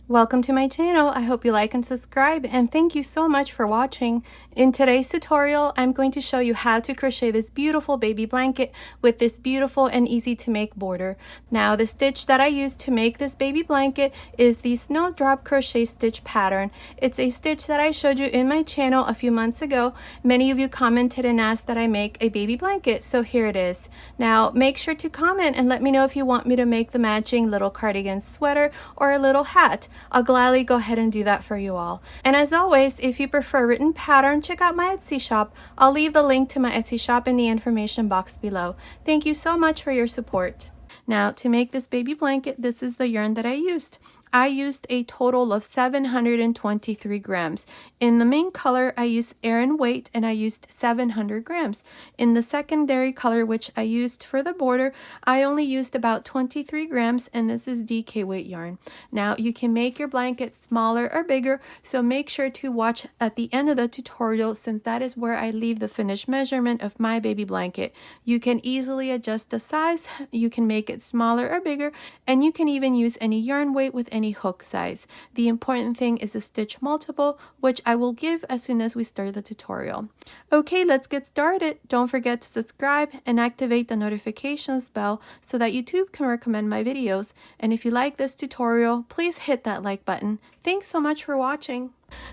Welcome to my channel. I hope you like and subscribe, and thank you so much for watching. In today's tutorial, I'm going to show you how to crochet this beautiful baby blanket with this beautiful and easy to make border. Now, the stitch that I used to make this baby blanket is the Snowdrop crochet stitch pattern. It's a stitch that I showed you in my channel a few months ago. Many of you commented and asked that I make a baby blanket, so here it is. Now, make sure to comment and let me know if you want me to make the matching little cardigan sweater or a little hat. I'll gladly go ahead and do that for you all. And as always, if you prefer written pattern, check out my Etsy shop. I'll leave the link to my Etsy shop in the information box below. Thank you so much for your support. Now, to make this baby blanket, this is the yarn that I used. I used a total of 723 grams. In the main color, I used Aran weight and I used 700 grams. In the secondary color, which I used for the border, I only used about 23 grams, and this is DK weight yarn. Now, you can make your blanket smaller or bigger, so make sure to watch at the end of the tutorial, since that is where I leave the finished measurement of my baby blanket. You can easily adjust the size, you can make it smaller or bigger, and you can even use any yarn weight with any hook size. The important thing is a stitch multiple, which I will give as soon as we start the tutorial. Okay, let's get started. Don't forget to subscribe and activate the notifications bell so that YouTube can recommend my videos. And if you like this tutorial, please hit that like button. Thanks so much for watching.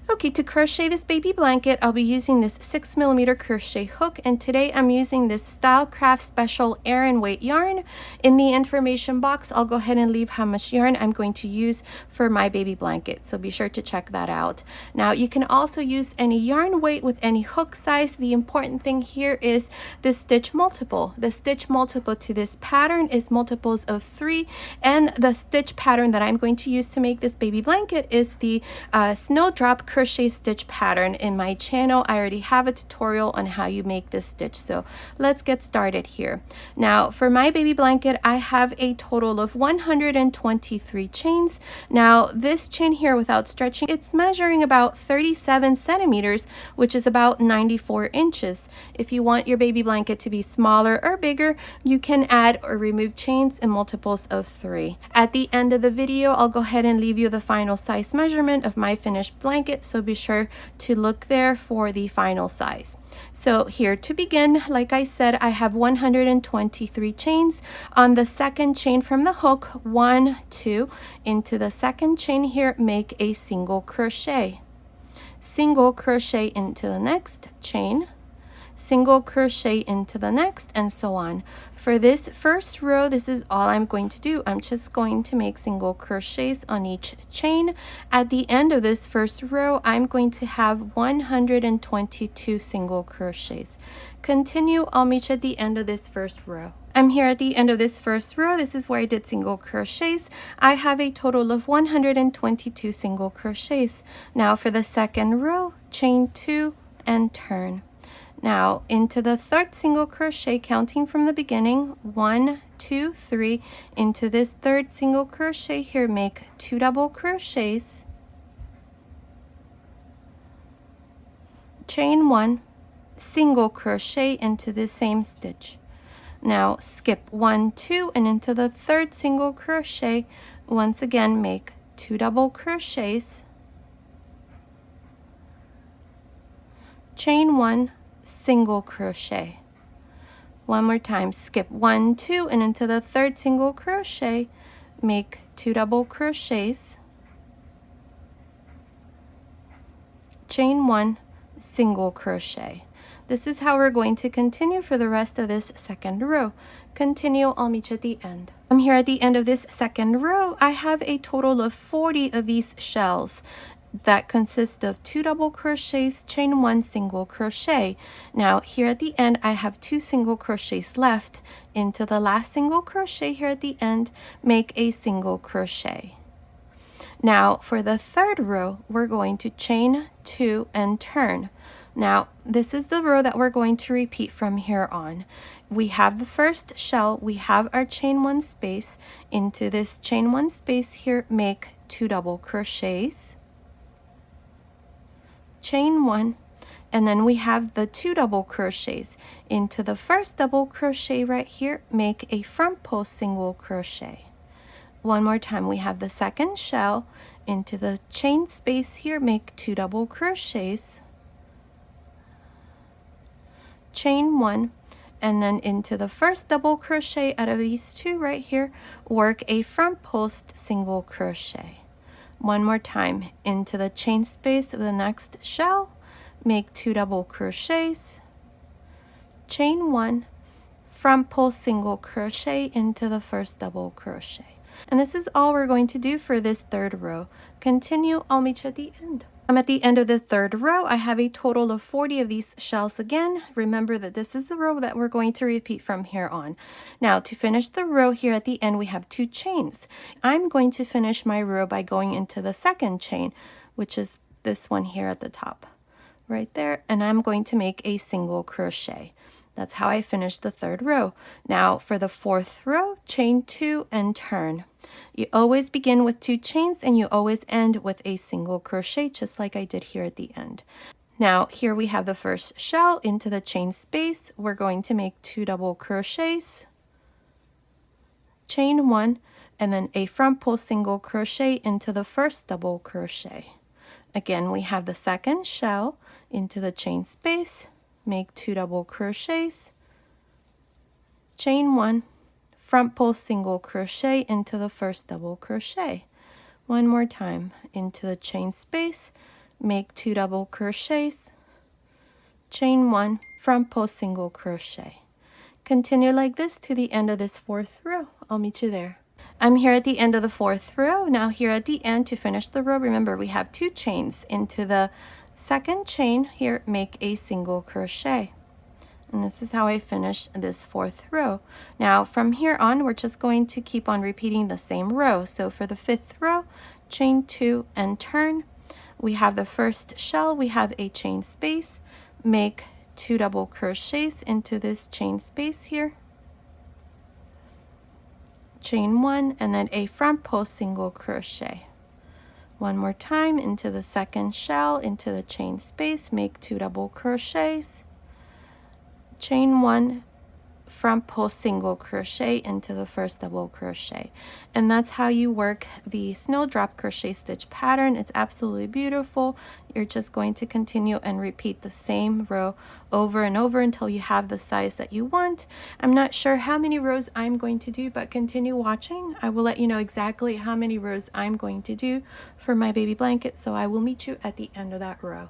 Okay, to crochet this baby blanket, I'll be using this 6mm crochet hook, and today I'm using this Stylecraft Special Aran weight yarn. In the information box, I'll go ahead and leave how much yarn I'm going to use for my baby blanket, so be sure to check that out. Now, you can also use any yarn weight with any hook size. The important thing here is the stitch multiple. The stitch multiple to this pattern is multiples of 3, and the stitch pattern that I'm going to use to make this baby blanket is the Snowdrop crochet stitch pattern. In my channel, I already have a tutorial on how you make this stitch, so let's get started here. Now, for my baby blanket, I have a total of 123 chains. Now, this chain here, without stretching, it's measuring about 37 centimeters, which is about 94 inches. If you want your baby blanket to be smaller or bigger, you can add or remove chains in multiples of 3. At the end of the video, I'll go ahead and leave you the final size measurement of my finished blanket, so be sure to look there for the final size. So here to begin, like I said, I have 123 chains. On the second chain from the hook, 1, 2, into the second chain here, make a single crochet. Single crochet into the next chain, single crochet into the next, and so on. For this first row, this is all I'm going to do. I'm just going to make single crochets on each chain. At the end of this first row, I'm going to have 122 single crochets. Continue, I'll meet you at the end of this first row. I'm here at the end of this first row. This is where I did single crochets. I have a total of 122 single crochets. Now for the second row, chain 2 and turn. Now into the third single crochet, counting from the beginning, 1, 2, 3, into this third single crochet here, make 2 double crochets, chain 1, single crochet into the same stitch. Now skip 1, 2, and into the third single crochet, once again make 2 double crochets, chain 1, single crochet. One more time, skip 1, 2, and into the third single crochet, make 2 double crochets, chain 1, single crochet. This is how we're going to continue for the rest of this second row. Continue, I'll meet you at the end. I'm here at the end of this second row. I have a total of 40 of these shells that consist of 2 double crochets, chain 1, single crochet. Now here at the end, I have 2 single crochets left. Into the last single crochet here at the end, make a single crochet. Now for the third row, we're going to chain 2 and turn. Now this is the row that we're going to repeat from here on. We have the first shell, we have our chain 1 space. Into this chain 1 space here, make 2 double crochets, chain 1, and then we have the 2 double crochets. Into the first double crochet right here, make a front post single crochet. One more time, we have the second shell into the chain space here, make 2 double crochets, chain 1, and then into the first double crochet out of these 2 right here, work a front post single crochet. One more time, into the chain space of the next shell, make 2 double crochets, chain 1, front post single crochet into the first double crochet. And this is all we're going to do for this third row. Continue, I'll meet you at the end. I'm at the end of the third row. I have a total of 40 of these shells again. Remember that this is the row that we're going to repeat from here on. Now, to finish the row here at the end, we have 2 chains. I'm going to finish my row by going into the second chain, which is this one here at the top, right there, and I'm going to make a single crochet. That's how I finished the third row. Now for the fourth row, chain 2 and turn. You always begin with 2 chains and you always end with a single crochet, just like I did here at the end. Now here we have the first shell into the chain space. We're going to make 2 double crochets, chain 1, and then a front post single crochet into the first double crochet. Again, we have the second shell into the chain space, make 2 double crochets, chain 1, front post single crochet into the first double crochet. One more time, into the chain space, make 2 double crochets, chain 1, front post single crochet. Continue like this to the end of this fourth row. I'll meet you there. I'm here at the end of the fourth row. Now here at the end, to finish the row, remember we have 2 chains. Into the second chain here, make a single crochet. And this is how I finish this fourth row. Now from here on, we're just going to keep on repeating the same row. So for the fifth row, chain 2 and turn. We have the first shell, we have a chain space, make 2 double crochets into this chain space here, chain 1, and then a front post single crochet. One more time, into the second shell, into the chain space, make 2 double crochets, chain 1, front post single crochet into the first double crochet. And that's how you work the Snowdrop crochet stitch pattern. It's absolutely beautiful. You're just going to continue and repeat the same row over and over until you have the size that you want. I'm not sure how many rows I'm going to do, but continue watching. I will let you know exactly how many rows I'm going to do for my baby blanket, so I will meet you at the end of that row.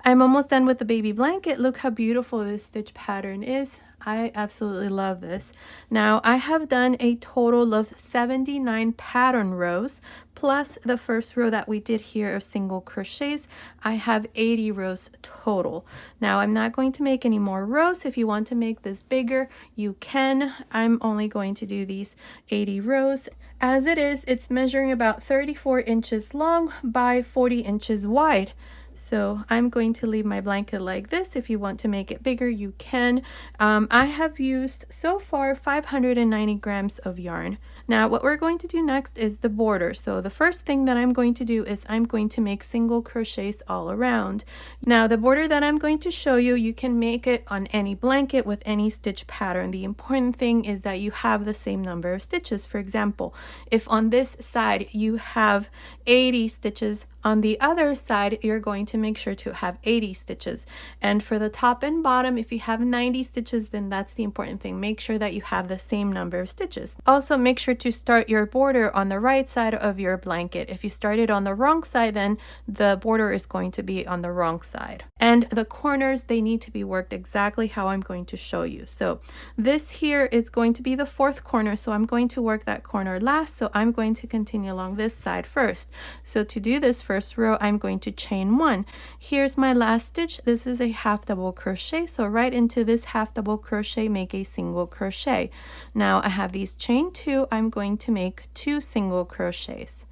I'm almost done with the baby blanket. Look how beautiful this stitch pattern is. I absolutely love this. Now I have done a total of 79 pattern rows plus the first row that we did here of single crochets. I have 80 rows total. Now I'm not going to make any more rows. If you want to make this bigger, you can. I'm only going to do these 80 rows. As it is, it's measuring about 34 inches long by 40 inches wide. So I'm going to leave my blanket like this. If you want to make it bigger, you can. I have used so far 590 grams of yarn. Now what we're going to do next is the border. So the first thing that I'm going to do is I'm going to make single crochets all around. Now the border that I'm going to show you, you can make it on any blanket with any stitch pattern. The important thing is that you have the same number of stitches. For example, if on this side you have 80 stitches, on the other side, you're going to make sure to have 80 stitches. And for the top and bottom, if you have 90 stitches, then that's the important thing. Make sure that you have the same number of stitches. Also, make sure to start your border on the right side of your blanket. If you started on the wrong side, then the border is going to be on the wrong side. And the corners, they need to be worked exactly how I'm going to show you. So this here is going to be the fourth corner. So I'm going to work that corner last. So I'm going to continue along this side first. So to do this first row, I'm going to chain 1. Here's my last stitch. This is a half double crochet. So right into this half double crochet, make a single crochet. Now I have these chain 2. I'm going to make 2 single crochets.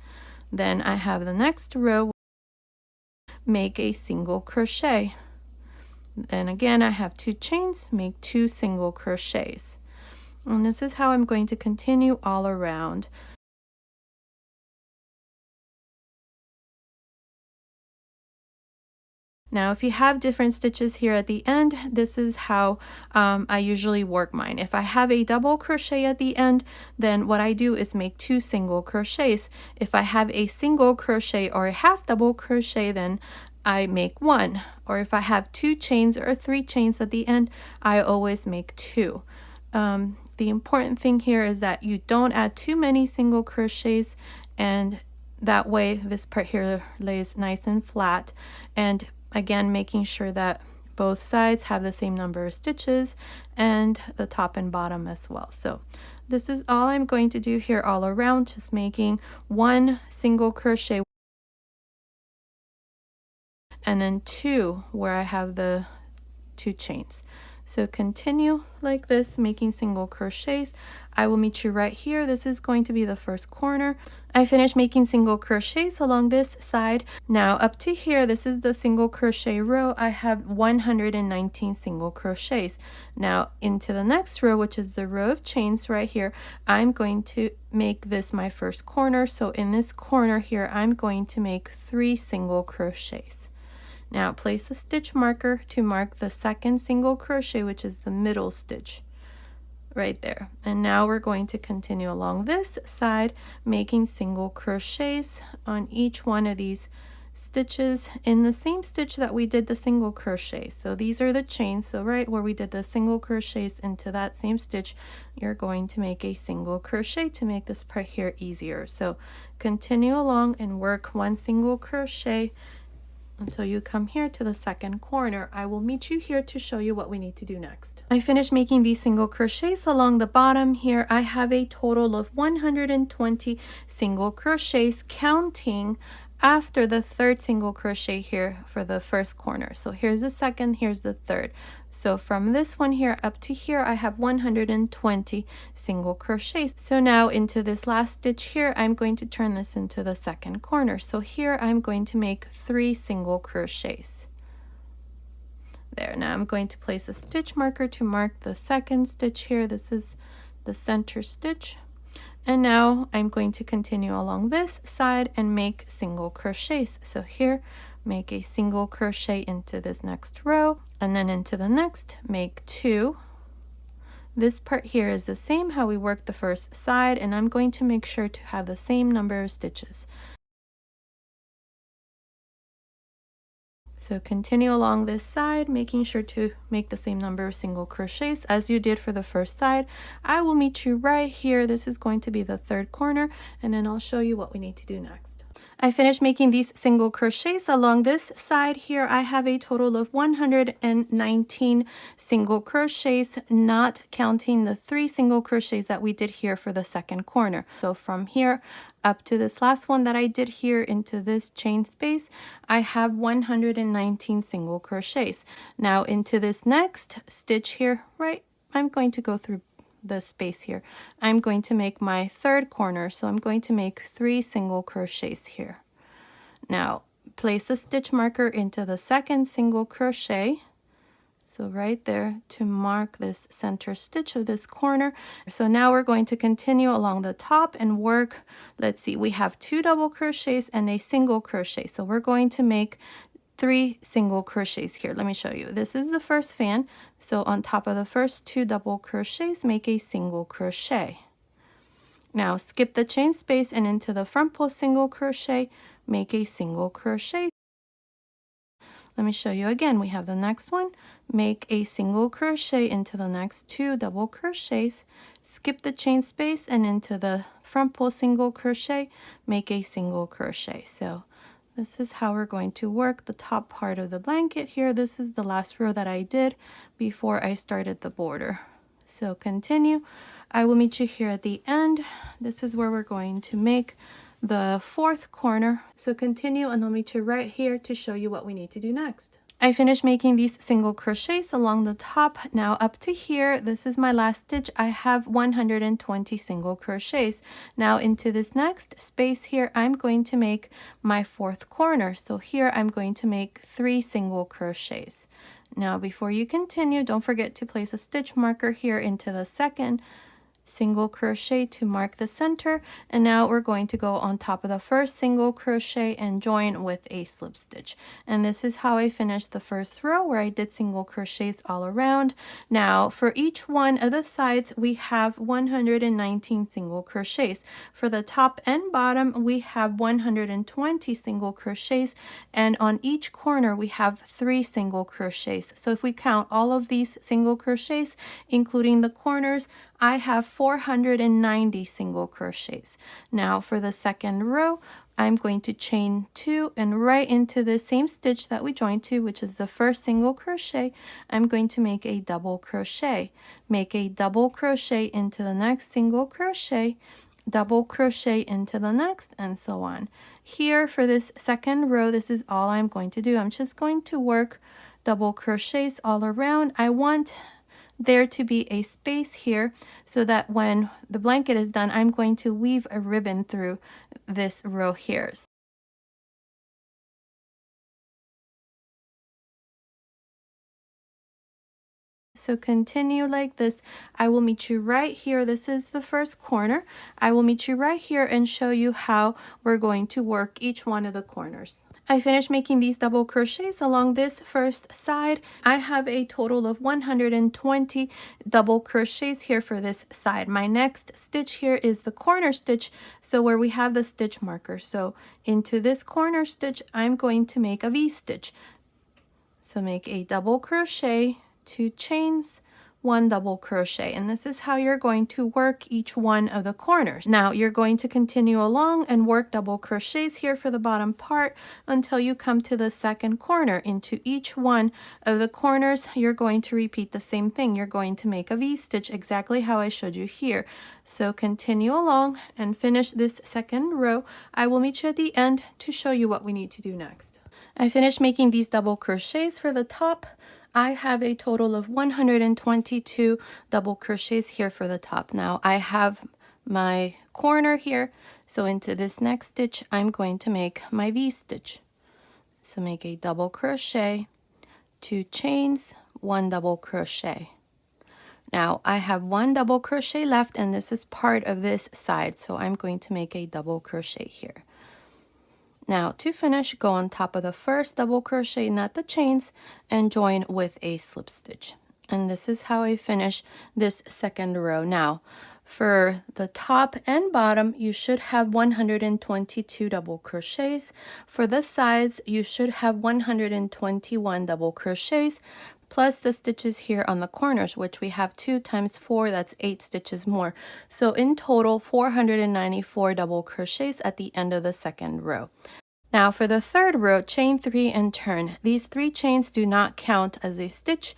Then I have the next row, make a single crochet. Then again, I have 2 chains, make 2 single crochets. And this is how I'm going to continue all around. Now if you have different stitches here at the end, this is how I usually work mine. If I have a double crochet at the end, then what I do is make 2 single crochets. If I have a single crochet or a half double crochet, then I make 1. Or if I have 2 chains or 3 chains at the end, I always make 2. The important thing here is that you don't add too many single crochets, and that way this part here lays nice and flat. And again, making sure that both sides have the same number of stitches and the top and bottom as well. So this is all I'm going to do here all around, just making 1 single crochet and then 2 where I have the 2 chains. So continue like this, making single crochets. I will meet you right here. This is going to be the first corner. I finished making single crochets along this side. Now up to here, this is the single crochet row. I have 119 single crochets. Now into the next row, which is the row of chains right here, I'm going to make this my first corner. So in this corner here, I'm going to make 3 single crochets. Now place a stitch marker to mark the second single crochet, which is the middle stitch right there. And now we're going to continue along this side, making single crochets on each one of these stitches in the same stitch that we did the single crochet. So these are the chains. So right where we did the single crochets into that same stitch, you're going to make a single crochet to make this part here easier. So continue along and work 1 single crochet until you come here to the second corner. I will meet you here to show you what we need to do next. I finished making these single crochets along the bottom here. I have a total of 120 single crochets, counting after the third single crochet here for the first corner. So here's the second, here's the third. So from this one here up to here, I have 120 single crochets. So now into this last stitch here, I'm going to turn this into the second corner. So here I'm going to make 3 single crochets. There, now I'm going to place a stitch marker to mark the second stitch here. This is the center stitch. And now I'm going to continue along this side and make single crochets. So here, make a single crochet into this next row, and then into the next, make 2. This part here is the same how we worked the first side, and I'm going to make sure to have the same number of stitches. So continue along this side, making sure to make the same number of single crochets as you did for the first side. I will meet you right here. This is going to be the third corner, and then I'll show you what we need to do next. I finished making these single crochets along this side here. I have a total of 119 single crochets, not counting the 3 single crochets that we did here for the second corner. So from here up to this last one that I did here into this chain space, I have 119 single crochets. Now into this next stitch here, right, I'm going to go through the space here. I'm going to make my third corner, so I'm going to make 3 single crochets here. Now place a stitch marker into the second single crochet, so right there, to mark this center stitch of this corner. So now we're going to continue along the top and work, let's see, we have 2 double crochets and a single crochet, so we're going to make 3 single crochets here. Let me show you. This is the first fan. So on top of the first 2 double crochets, make a single crochet. Now skip the chain space and into the front post single crochet, make a single crochet. Let me show you again. We have the next one. Make a single crochet into the next 2 double crochets, skip the chain space and into the front post single crochet, make a single crochet. So this is how we're going to work the top part of the blanket here. This is the last row that I did before I started the border. So continue. I will meet you here at the end. This is where we're going to make the fourth corner. So continue and I'll meet you right here to show you what we need to do next. I finished making these single crochets along the top. Now up to here, this is my last stitch. I have 120 single crochets. Now into this next space here, I'm going to make my fourth corner. So here I'm going to make 3 single crochets. Now before you continue, don't forget to place a stitch marker here into the second single crochet to mark the center, and now we're going to go on top of the first single crochet and join with a slip stitch. And this is how I finished the first row, where I did single crochets all around. Now for each one of the sides we have 119 single crochets. For the top and bottom we have 120 single crochets, and on each corner we have 3 single crochets. So if we count all of these single crochets including the corners, I have 490 single crochets. Now for the second row, I'm going to chain 2, and right into the same stitch that we joined to, which is the first single crochet, I'm going to make a double crochet. Make a double crochet into the next single crochet, double crochet into the next, and so on. Here for this second row, this is all I'm going to do. I'm just going to work double crochets all around. I want there to be a space here so that when the blanket is done, I'm going to weave a ribbon through this row here. So continue like this. I will meet you right here. This is the first corner. I will meet you right here and show you how we're going to work each one of the corners. I finished making these double crochets along this first side. I have a total of 120 double crochets here for this side. My next stitch here is the corner stitch, so where we have the stitch marker. So into this corner stitch, I'm going to make a V-stitch. So make a double crochet, 2 chains, 1 double crochet, and this is how you're going to work each one of the corners. Now you're going to continue along and work double crochets here for the bottom part until you come to the second corner. Into each one of the corners you're going to repeat the same thing. You're going to make a V-stitch exactly how I showed you here. So continue along and finish this second row. I will meet you at the end to show you what we need to do next. I finished making these double crochets for the top. I have a total of 122 double crochets here for the top. Now I have my corner here, so into this next stitch I'm going to make my V-stitch. So make a double crochet, 2 chains, 1 double crochet. Now I have 1 double crochet left, and this is part of this side, so I'm going to make a double crochet here. Now to finish, go on top of the first double crochet, not the chains, and join with a slip stitch. And this is how I finish this second row. Now for the top and bottom you should have 122 double crochets. For the sides you should have 121 double crochets, plus the stitches here on the corners, which we have 2 times 4, that's 8 stitches more. So in total 494 double crochets at the end of the second row. Now for the third row, chain 3 and turn. These 3 chains do not count as a stitch.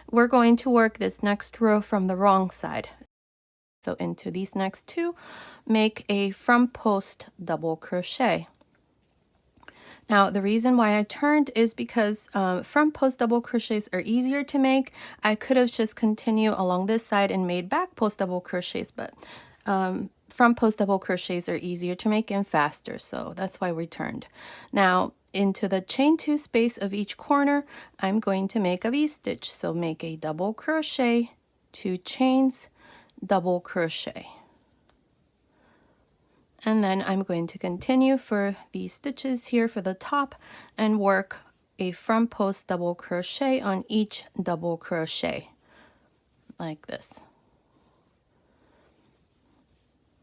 We're going to work this next row from the wrong side. So into these next 2, make a front post double crochet. Now the reason why I turned is because front post double crochets are easier to make. I could have just continued along this side and made back post double crochets, but front post double crochets are easier to make and faster, so that's why we turned. Now into the chain 2 space of each corner, I'm going to make a V-stitch. So make a double crochet, 2 chains, double crochet. And then I'm going to continue for these stitches here for the top and work a front post double crochet on each double crochet like this.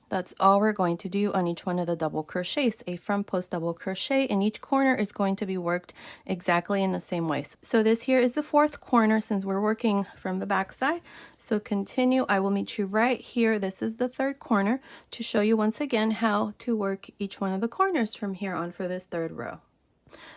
That's all we're going to do on each one of the double crochets. A front post double crochet in each corner is going to be worked exactly in the same way. So this here is the 4th corner since we're working from the back side. So continue. I will meet you right here. This is the 3rd corner to show you once again how to work each one of the corners from here on for this 3rd row.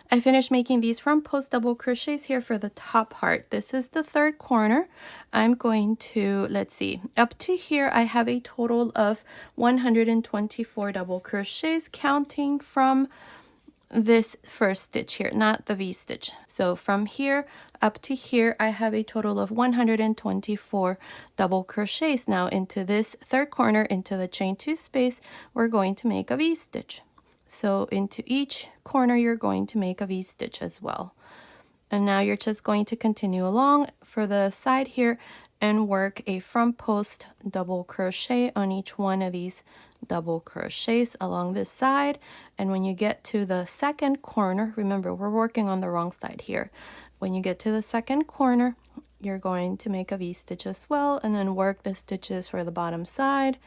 I finished making these front post double crochets here for the top part. This is the 3rd corner. I'm going to, let's see, up to here I have a total of 124 double crochets, counting from this first stitch here, not the V-stitch. So from here up to here I have a total of 124 double crochets. Now into this 3rd corner, into the chain 2 space, we're going to make a V-stitch. So into each corner you're going to make a V-stitch as well. And now you're just going to continue along for the side here and work a front post double crochet on each one of these double crochets along this side. And when you get to the second corner, remember we're working on the wrong side here. When you get to the second corner, you're going to make a V-stitch as well, and then work the stitches for the bottom side.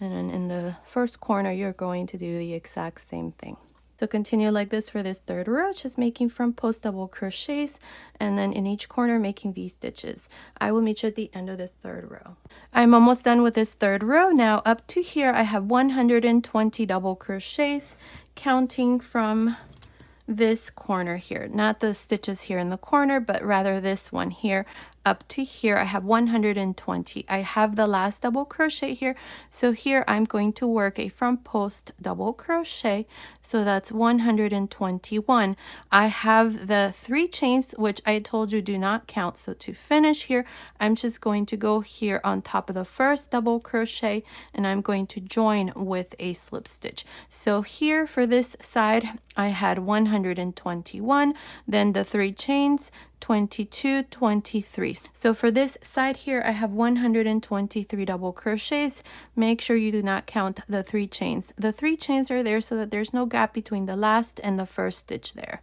And then in the first corner, you're going to do the exact same thing. So continue like this for this third row, just making front post double crochets, and then in each corner making V-stitches. I will meet you at the end of this third row. I'm almost done with this third row. Now up to here, I have 120 double crochets, counting from this corner here, not the stitches here in the corner, but rather this one here. Up to here I have 120. I have the last double crochet here, so here I'm going to work a front post double crochet, so that's 121. I have the 3 chains, which I told you do not count. So to finish here, I'm just going to go here on top of the first double crochet, and I'm going to join with a slip stitch. So here for this side I had 121, then the 3 chains, 22, 23. So for this side here, I have 123 double crochets. Make sure you do not count the 3 chains. The 3 chains are there so that there's no gap between the last and the first stitch there.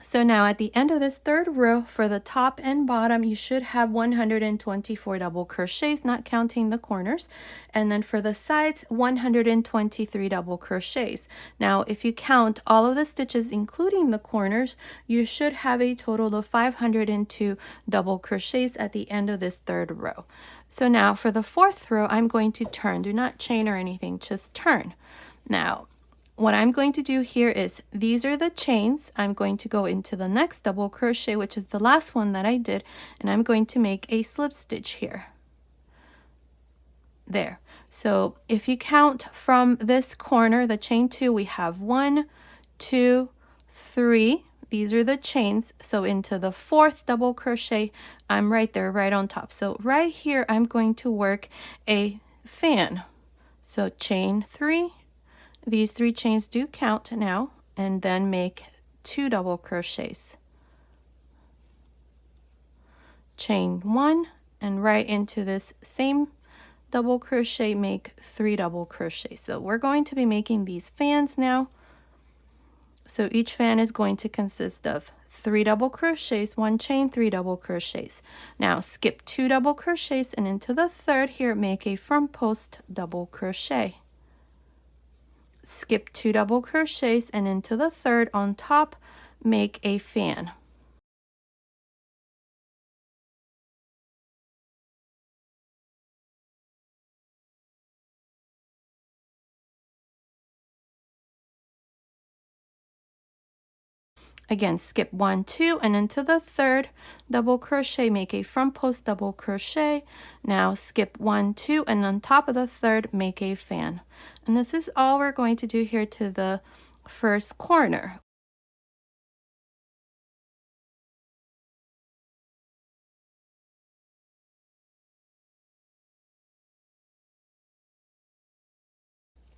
So now at the end of this third row, for the top and bottom, you should have 124 double crochets, not counting the corners. And then for the sides, 123 double crochets. Now, if you count all of the stitches, including the corners, you should have a total of 502 double crochets at the end of this third row. So now for the fourth row, I'm going to turn. Do not chain or anything, just turn. Now, what I'm going to do here is, these are the chains. I'm going to go into the next double crochet, which is the last one that I did, and I'm going to make a slip stitch here. There. So if you count from this corner, the chain 2, we have 1, 2, 3. These are the chains. So into the fourth double crochet, I'm right there, right on top. So right here, I'm going to work a fan. So chain 3. These 3 chains do count now, and then make 2 double crochets. Chain 1, and right into this same double crochet, make 3 double crochets. So we're going to be making these fans now. So each fan is going to consist of 3 double crochets, 1 chain, 3 double crochets. Now skip 2 double crochets, and into the third here, make a front post double crochet. Skip 2 double crochets, and into the third on top, make a fan. Again, skip 1, 2, and into the third double crochet, make a front post double crochet. Now skip 1, 2, and on top of the third, make a fan. And this is all we're going to do here to the first corner.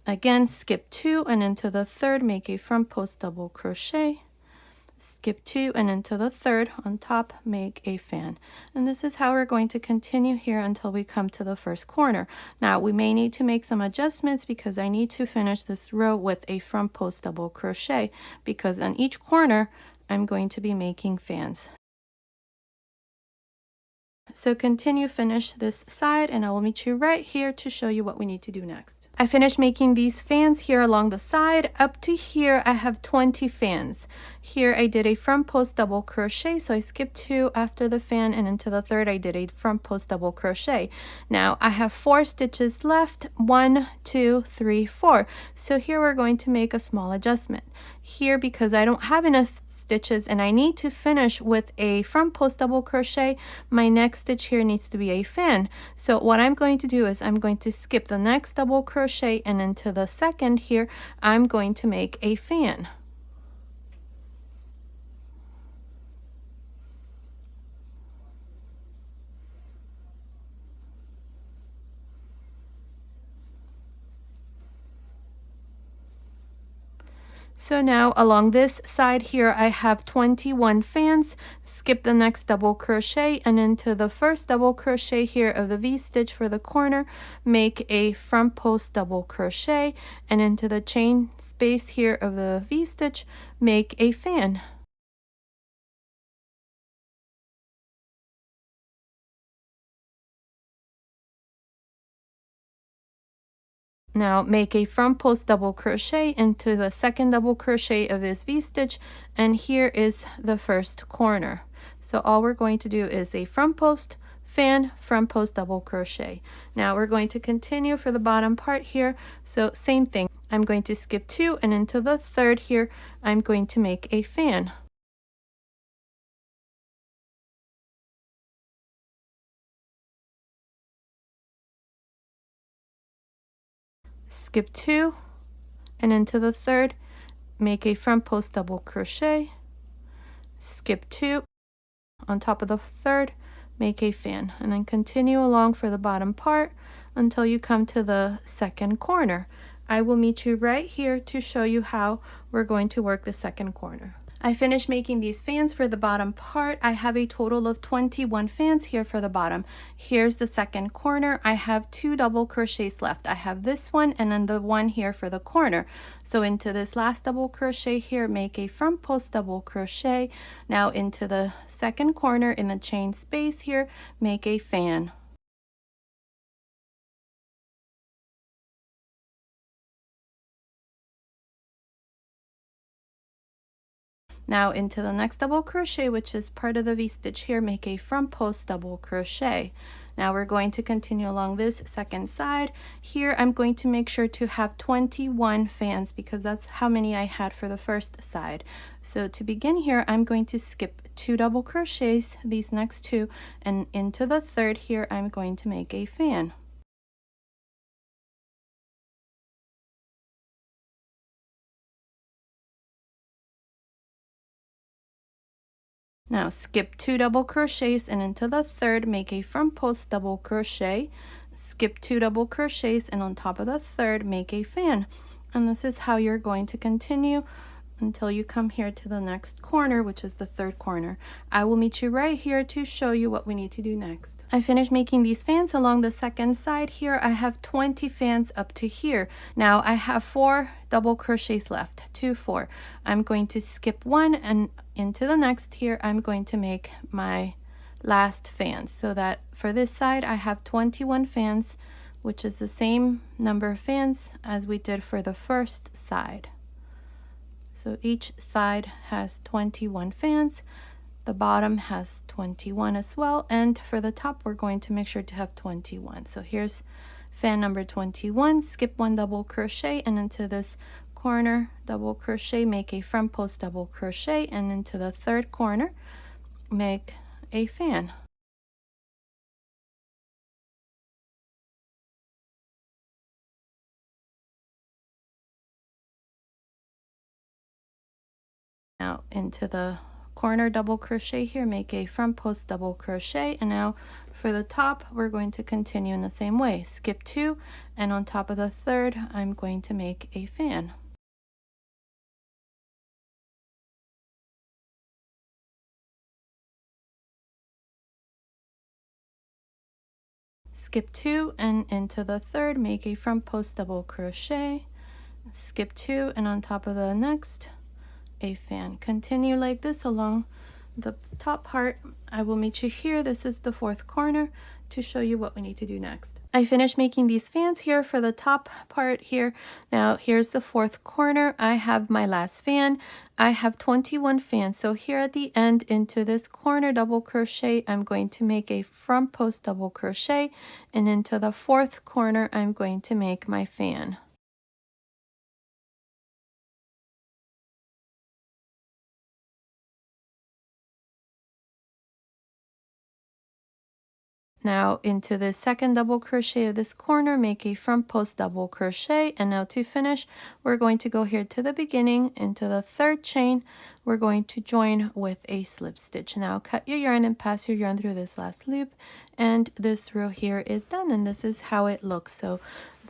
Again, skip 2, and into the third, make a front post double crochet. Skip 2, and into the third on top, make a fan. And this is how we're going to continue here until we come to the first corner. Now we may need to make some adjustments because I need to finish this row with a front post double crochet, because on each corner I'm going to be making fans. So continue, finish this side, and I will meet you right here to show you what we need to do next. I finished making these fans here along the side. Up to here I have 20 fans. Here I did a front post double crochet, so I skipped 2 after the fan, and into the third I did a front post double crochet. Now I have 4 stitches left, 1, 2, 3, 4. So here we're going to make a small adjustment. Here, because I don't have enough stitches and I need to finish with a front post double crochet, my next stitch here needs to be a fan. So what I'm going to do is I'm going to skip the next double crochet, and into the second here I'm going to make a fan. So now along this side here, I have 21 fans. Skip the next double crochet and into the first double crochet here of the V-stitch for the corner, make a front post double crochet, and into the chain space here of the V-stitch, make a fan. Now make a front post double crochet into the second double crochet of this V-stitch, and here is the first corner. So all we're going to do is a front post, fan, front post double crochet. Now we're going to continue for the bottom part here. So same thing, I'm going to skip 2, and into the third here I'm going to make a fan. Skip 2, and into the third make a front post double crochet, skip 2, on top of the third, make a fan, and then continue along for the bottom part until you come to the second corner. I will meet you right here to show you how we're going to work the second corner. I finished making these fans for the bottom part. I have a total of 21 fans here for the bottom. Here's the second corner. I have 2 double crochets left. I have this one and then the one here for the corner. So into this last double crochet here, make a front post double crochet. Now into the second corner in the chain space here, make a fan. Now into the next double crochet, which is part of the V-stitch here, make a front post double crochet. Now we're going to continue along this second side. Here I'm going to make sure to have 21 fans because that's how many I had for the first side. So to begin here, I'm going to skip 2 double crochets, these next 2, and into the third here, I'm going to make a fan. Now skip 2 double crochets and into the third make a front post double crochet, skip 2 double crochets and on top of the third make a fan. And this is how you're going to continue until you come here to the next corner, which is the third corner. I will meet you right here to show you what we need to do next. I finished making these fans along the second side here. I have 20 fans up to here. Now I have 4 double crochets left, 2, 4. I'm going to skip 1 and into the next here I'm going to make my last fans, so that for this side I have 21 fans, which is the same number of fans as we did for the first side. So each side has 21 fans, the bottom has 21 as well, and for the top we're going to make sure to have 21. So here's fan number 21, skip 1 double crochet and into this corner double crochet, make a front post double crochet, and into the third corner make a fan. Now into the corner double crochet here, make a front post double crochet, and now for the top we're going to continue in the same way. Skip 2 and on top of the third I'm going to make a fan. Skip 2 and into the third make a front post double crochet, skip 2 and on top of the next a fan. Continue like this along the top part. I will meet you here. This is the fourth corner to show you what we need to do next. I finished making these fans here for the top part here. Now here's the fourth corner. I have my last fan. I have 21 fans. So here at the end into this corner double crochet, I'm going to make a front post double crochet, and into the fourth corner I'm going to make my fan. Now into the second double crochet of this corner, make a front post double crochet, and now to finish we're going to go here to the beginning into the third chain. We're going to join with a slip stitch. Now cut your yarn and pass your yarn through this last loop, and this row here is done, and this is how it looks. So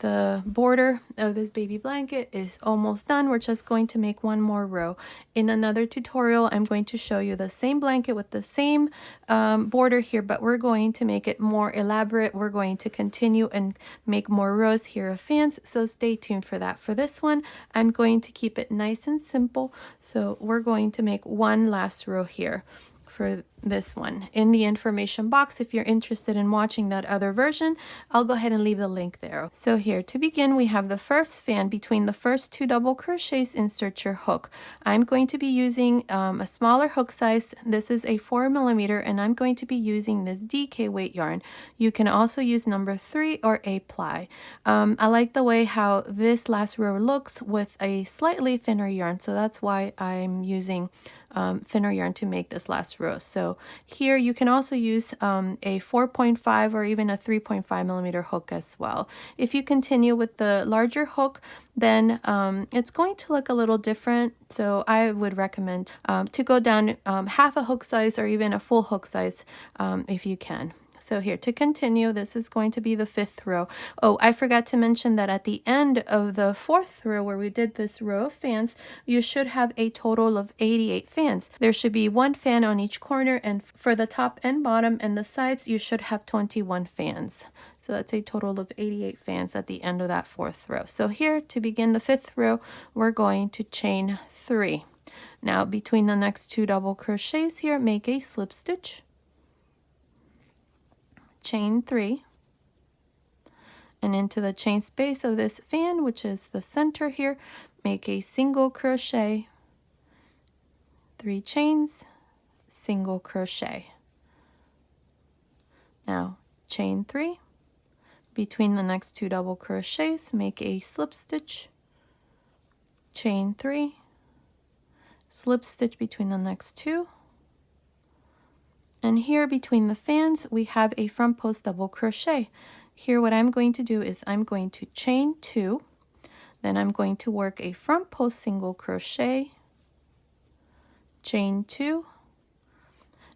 The border of this baby blanket is almost done. We're just going to make one more row. In another tutorial, I'm going to show you the same blanket with the same border here, but we're going to make it more elaborate. We're going to continue and make more rows here of fans, so stay tuned for that. For this one, I'm going to keep it nice and simple, so we're going to make one last row here for this one. In the information box, if you're interested in watching that other version, I'll go ahead and leave the link there. So here to begin, we have the first fan. Between the first 2 double crochets, insert your hook. I'm going to be using a smaller hook size. This is a 4mm, and I'm going to be using this DK weight yarn. You can also use number 3 or a ply. I like the way how this last row looks with a slightly thinner yarn, so that's why I'm using thinner yarn to make this last row. So here you can also use a 4.5 or even a 3.5mm hook as well. If you continue with the larger hook, then it's going to look a little different. So I would recommend to go down half a hook size or even a full hook size if you can. So here to continue, this is going to be the 5th row. Oh, I forgot to mention that at the end of the 4th row where we did this row of fans, you should have a total of 88 fans. There should be 1 fan on each corner, and for the top and bottom and the sides, you should have 21 fans. So that's a total of 88 fans at the end of that 4th row. So here to begin the 5th row, we're going to chain 3. Now between the next 2 double crochets here, make a slip stitch. Chain 3, and into the chain space of this fan, which is the center here, make a single crochet, 3 chains, single crochet. Now chain 3, between the next 2 double crochets, make a slip stitch, chain 3, slip stitch between the next 2. And here between the fans, we have a front post double crochet. Here what I'm going to do is I'm going to chain 2, then I'm going to work a front post single crochet, chain 2,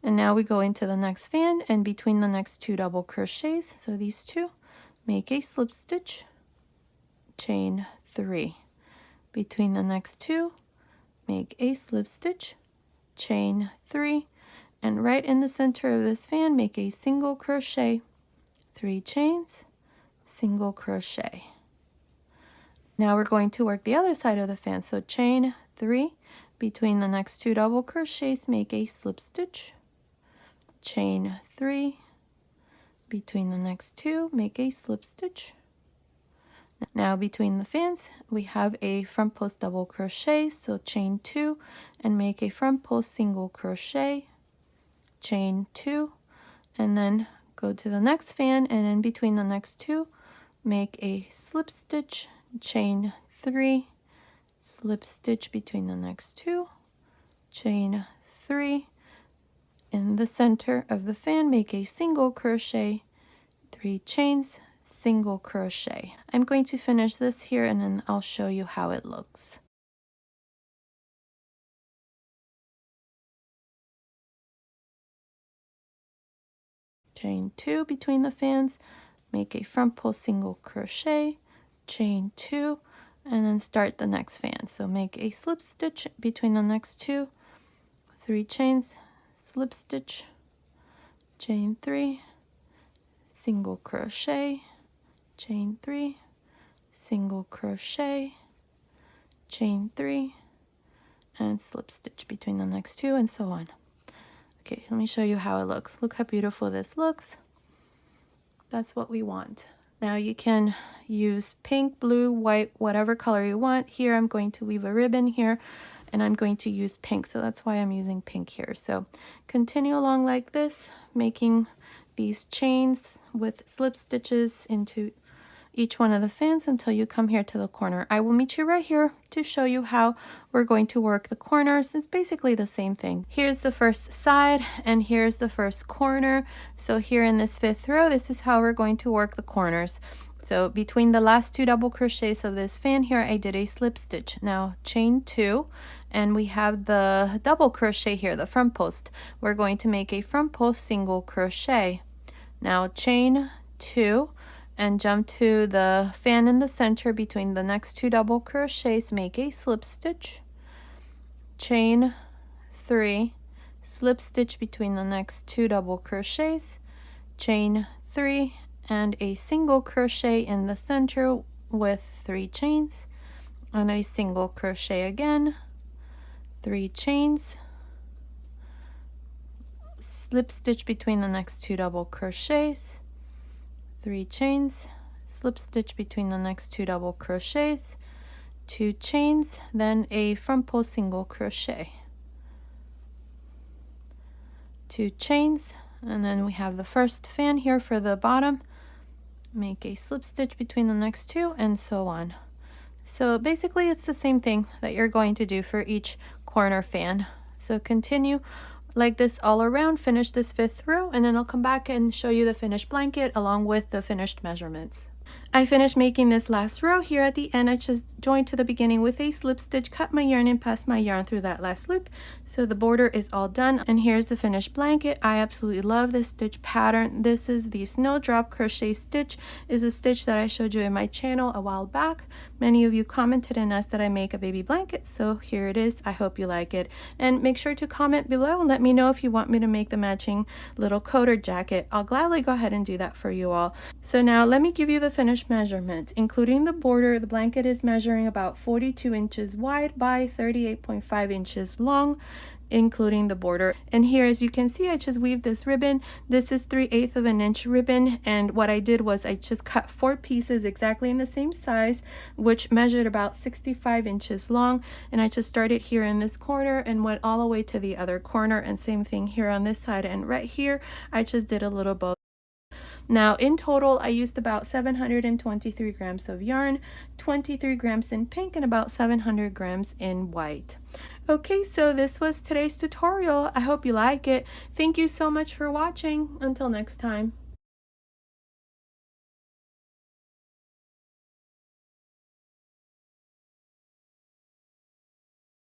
and now we go into the next fan, and between the next 2 double crochets, so these 2, make a slip stitch, chain 3. Between the next 2, make a slip stitch, chain 3, and right in the center of this fan, make a single crochet, 3 chains, single crochet. Now we're going to work the other side of the fan. So chain 3, between the next 2 double crochets, make a slip stitch, chain 3, between the next 2, make a slip stitch. Now between the fans, we have a front post double crochet, so chain 2 and make a front post single crochet, chain 2, and then go to the next fan, and in between the next 2, make a slip stitch, chain 3, slip stitch between the next 2, chain 3, in the center of the fan, make a single crochet, 3 chains, single crochet. I'm going to finish this here and then I'll show you how it looks. Chain 2 between the fans, make a front post single crochet, chain 2, and then start the next fan. So make a slip stitch between the next 2, 3 chains, slip stitch, chain 3, single crochet, chain 3, single crochet, chain 3, and slip stitch between the next 2, and so on. Okay, let me show you how it looks. Look how beautiful this looks. That's what we want. Now you can use pink, blue, white, whatever color you want. Here I'm going to weave a ribbon here, and I'm going to use pink, so that's why I'm using pink here. So continue along like this, making these chains with slip stitches into each one of the fans until you come here to the corner. I will meet you right here to show you how we're going to work the corners. It's basically the same thing. Here's the first side and here's the first corner. So here in this 5th row, this is how we're going to work the corners. So between the last 2 double crochets of this fan here, I did a slip stitch. Now chain 2, and we have the double crochet here, the front post. We're going to make a front post single crochet. Now chain 2, and jump to the fan in the center. Between the next 2 double crochets, make a slip stitch, chain 3, slip stitch between the next 2 double crochets, chain 3, and a single crochet in the center with 3 chains, and a single crochet again, 3 chains, slip stitch between the next 2 double crochets, 3 chains, slip stitch between the next 2 double crochets, 2 chains, then a front post single crochet, 2 chains, and then we have the first fan here for the bottom. Make a slip stitch between the next 2, and so on. So basically it's the same thing that you're going to do for each corner fan. So continue like this all around, finish this 5th row, and then I'll come back and show you the finished blanket along with the finished measurements. I finished making this last row. Here at the end, I just joined to the beginning with a slip stitch, cut my yarn, and passed my yarn through that last loop. So the border is all done, and here's the finished blanket. I absolutely love this stitch pattern. This is the Snowdrop crochet stitch. Is a stitch that I showed you in my channel a while back. Many of you commented and asked that I make a baby blanket, so here it is. I hope you like it, and make sure to comment below and let me know if you want me to make the matching little coat or jacket. I'll gladly go ahead and do that for you all. So now let me give you the finished measurement, including the border. The blanket is measuring about 42 inches wide by 38.5 inches long, including the border. And here, as you can see, I just weaved this ribbon. This is 3/8 of an inch ribbon, and what I did was I just cut 4 pieces exactly in the same size, which measured about 65 inches long, and I just started here in this corner and went all the way to the other corner, and same thing here on this side, and right here I just did a little bow. Now in total I used about 723 grams of yarn, 23 grams in pink, and about 700 grams in white. Okay, so this was today's tutorial. I hope you like it. Thank you so much for watching. Until next time.